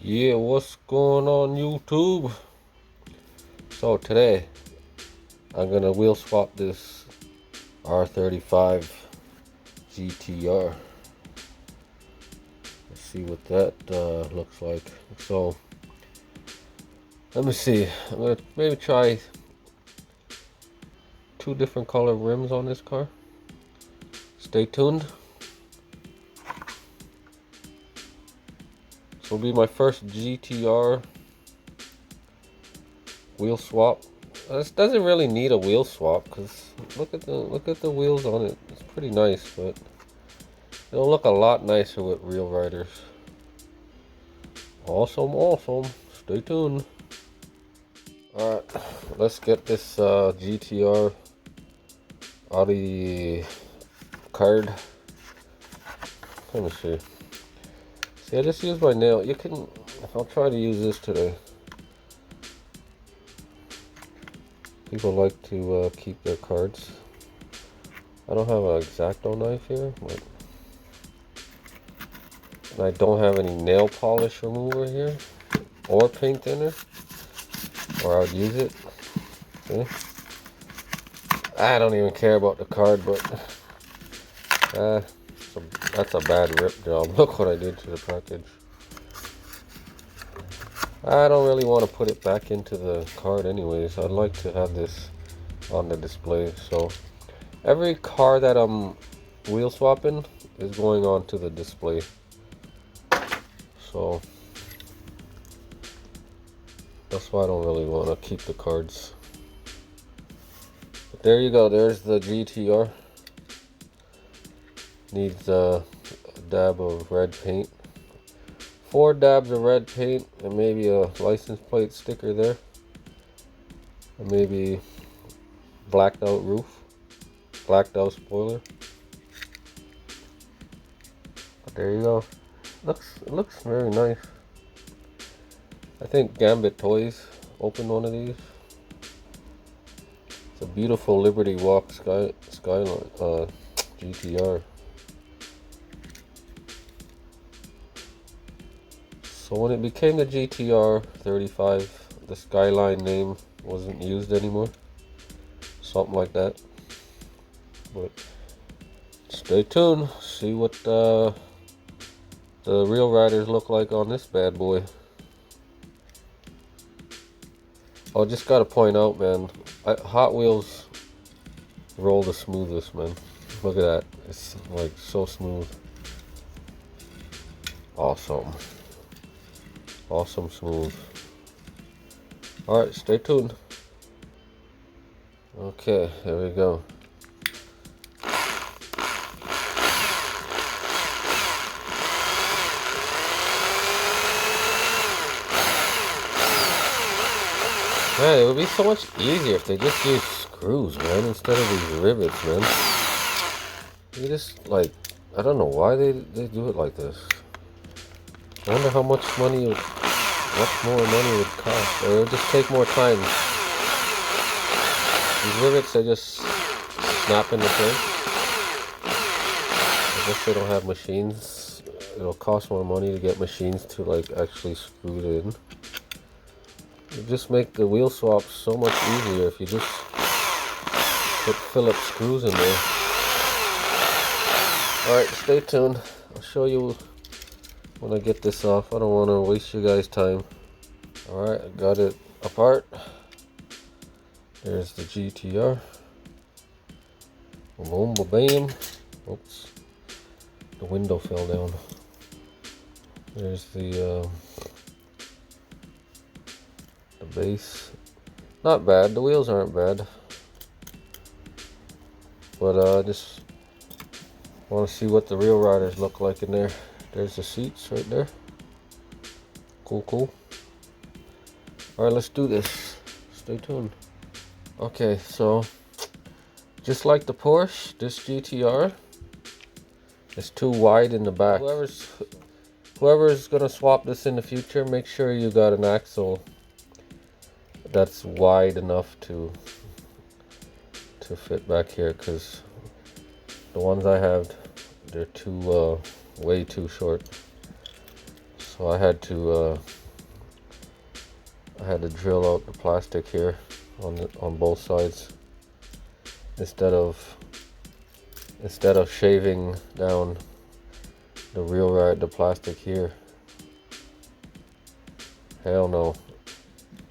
Yeah, what's going on YouTube? So today I'm gonna wheel swap this R35 GTR. Let's see what that looks like. So let me see. I'm gonna maybe try two different color rims on this car. Stay tuned. This will be my first GTR wheel swap. This doesn't really need a wheel swap because look at the wheels on it. It's pretty nice, but it'll look a lot nicer with real riders. Awesome. Stay tuned. Alright, let's get this GTR out of the card. Let me see. See, I just used my nail. I'll try to use this today. People like to keep their cards. I don't have an X-Acto knife here, but and I don't have any nail polish remover here or paint thinner, or I would use it. See? I don't even care about the card, but that's a bad rip job. Look what I did to the package. I don't really want to put it back into the card anyways. I'd like to have this on the display. So every car that I'm wheel swapping is going on to the display. So that's why I don't really want to keep the cards. But there you go. There's the GTR. Needs a dab of red paint. 4 dabs of red paint and maybe a license plate sticker there. And maybe blacked out roof. Blacked out spoiler. But there you go. It looks very nice. I think Gambit Toys opened one of these. It's a beautiful Liberty Walk Skyline GTR. So when it became the GTR 35, the Skyline name wasn't used anymore. Something like that. But stay tuned. See what the real riders look like on this bad boy. I just gotta point out, man, Hot Wheels roll the smoothest, man. Look at that. It's like so smooth. Awesome smooth. Alright, stay tuned. Okay, there we go. Man, it would be so much easier if they just used screws, man, instead of these rivets, man. You just, like, I don't know why they do it like this. I wonder how much more money it would cost, or it would just take more time. These rivets, they just snap into place. I guess they don't have machines. It'll cost more money to get machines to, like, actually screw it in. It just make the wheel swap so much easier if you just put Phillips screws in there. Alright, stay tuned. I'll show you when I get this off. I don't want to waste you guys' time. Alright, I got it apart. There's the GTR. Boom, boom, bam. Oops. The window fell down. There's the base. Not bad. The wheels aren't bad. But I just want to see what the real riders look like in there. There's the seats right there. Cool. Alright, let's do this. Stay tuned. Okay, so just like the Porsche, this GTR is too wide in the back. Whoever's gonna swap this in the future, make sure you got an axle that's wide enough to fit back here, because the ones I have, they're way too short. So I had to drill out the plastic here on both sides instead of shaving down the the plastic here. Hell no.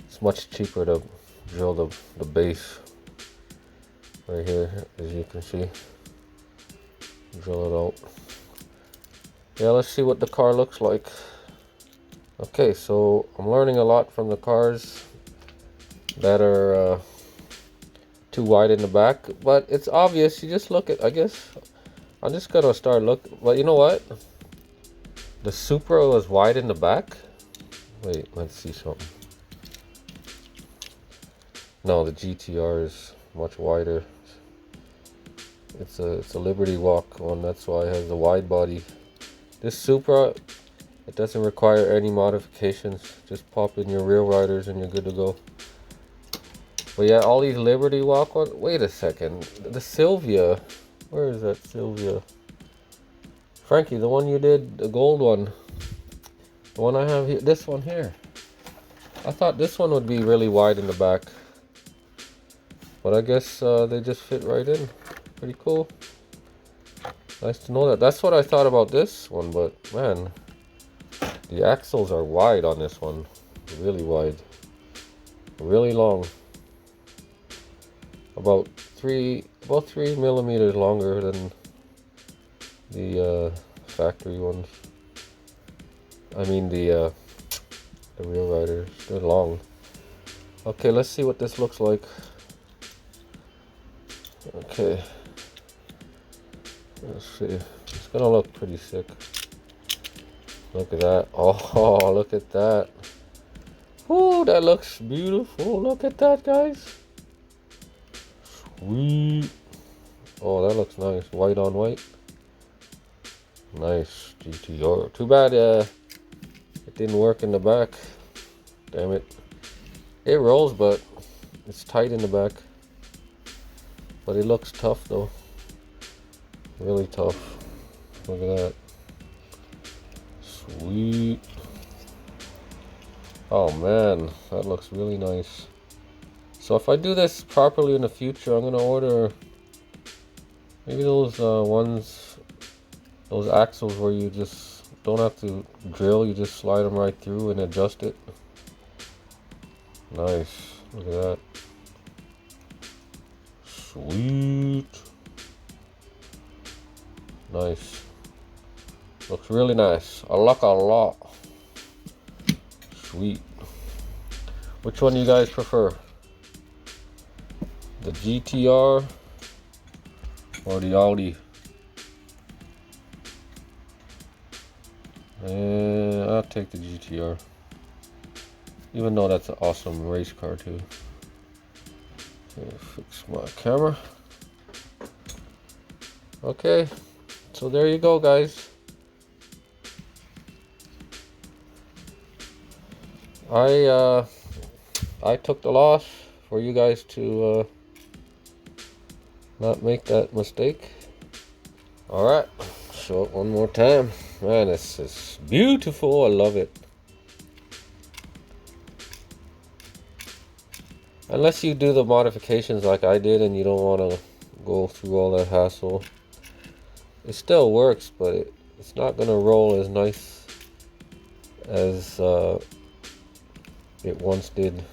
It's much cheaper to drill the base right here, as you can see. Drill it out. Yeah, let's see what the car looks like. Okay, so I'm learning a lot from the cars that are too wide in the back, but it's obvious. You just look at, I guess I'm just gonna start looking. But you know what, the Supra was wide in the back. Wait, let's see something. No, the GTR is much wider. It's a Liberty Walk one, that's why it has the wide body. This Supra, it doesn't require any modifications. Just pop in your rear riders and you're good to go. But yeah, all these Liberty Walk ones. Wait a second. The Sylvia. Where is that Sylvia? Frankie, the one you did, the gold one. The one I have here. This one here. I thought this one would be really wide in the back. But I guess they just fit right in. Pretty cool. Nice to know that. That's what I thought about this one, but man, the axles are wide on this one. Really wide. Really long. About 3 millimeters longer than the factory ones. I mean the real riders. They're long. Okay, let's see what this looks like. Okay. Let's see. It's gonna look pretty sick. Look at that. Oh, look at that. Oh, that looks beautiful. Look at that, guys. Sweet. Oh, that looks nice. White on white. Nice GTR. Too bad it didn't work in the back. Damn it. It rolls, but it's tight in the back. But it looks tough though. Really tough. Look at that. Sweet. Oh man, that looks really nice. So if I do this properly in the future, I'm gonna order maybe those ones, those axles where you just don't have to drill, you just slide them right through and adjust it. Nice. Look at that. Sweet. Nice. Looks really nice. I like a lot. Sweet. Which one do you guys prefer? The GTR or the Audi? I'll take the GTR. Even though that's an awesome race car too. Okay, fix my camera. Okay, so there you go, guys. I took the loss for you guys to not make that mistake. All right, show it one more time. Man, this is beautiful. I love it. Unless you do the modifications like I did and you don't want to go through all that hassle, it still works, but it's not going to roll as nice as it once did.